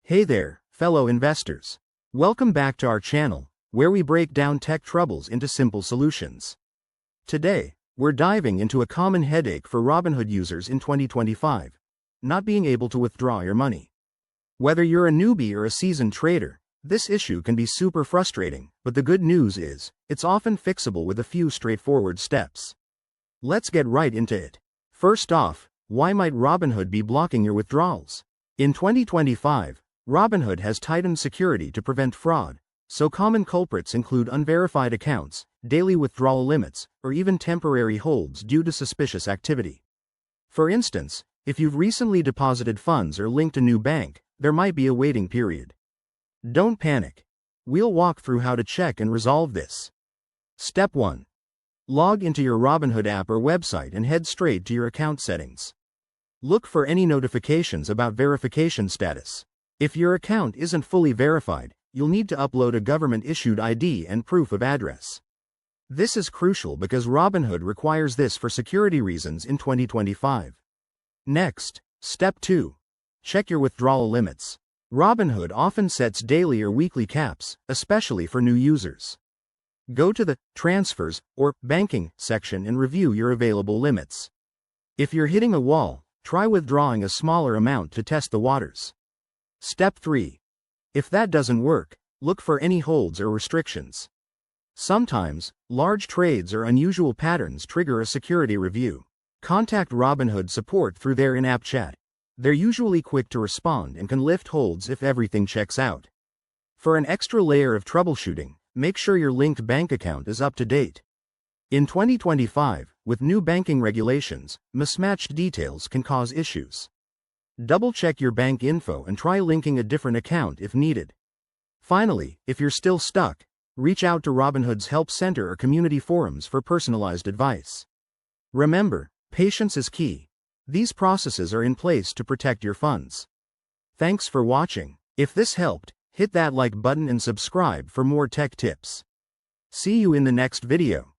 Hey there, fellow investors. Welcome back to our channel, where we break down tech troubles into simple solutions. Today, we're diving into a common headache for Robinhood users in 2025: not being able to withdraw your money. Whether you're a newbie or a seasoned trader, this issue can be super frustrating, but the good news is, it's often fixable with a few straightforward steps. Let's get right into it. First off, why might Robinhood be blocking your withdrawals? In 2025, Robinhood has tightened security to prevent fraud, so common culprits include unverified accounts, daily withdrawal limits, or even temporary holds due to suspicious activity. For instance, if you've recently deposited funds or linked a new bank, there might be a waiting period. Don't panic. We'll walk through how to check and resolve this. Step 1. Log into your Robinhood app or website and head straight to your account settings. Look for any notifications about verification status. If your account isn't fully verified, you'll need to upload a government-issued ID and proof of address. This is crucial because Robinhood requires this for security reasons in 2025. Next, Step 2. Check your withdrawal limits. Robinhood often sets daily or weekly caps, especially for new users. Go to the Transfers or Banking section and review your available limits. If you're hitting a wall, try withdrawing a smaller amount to test the waters. Step 3. If that doesn't work, look for any holds or restrictions. Sometimes, large trades or unusual patterns trigger a security review. Contact Robinhood support through their in-app chat. They're usually quick to respond and can lift holds if everything checks out. For an extra layer of troubleshooting, make sure your linked bank account is up to date. In 2025, with new banking regulations, mismatched details can cause issues. Double-check your bank info and try linking a different account if needed. Finally, if you're still stuck, reach out to Robinhood's Help Center or community forums for personalized advice. Remember, patience is key. These processes are in place to protect your funds. Thanks for watching. If this helped, hit that like button and subscribe for more tech tips. See you in the next video.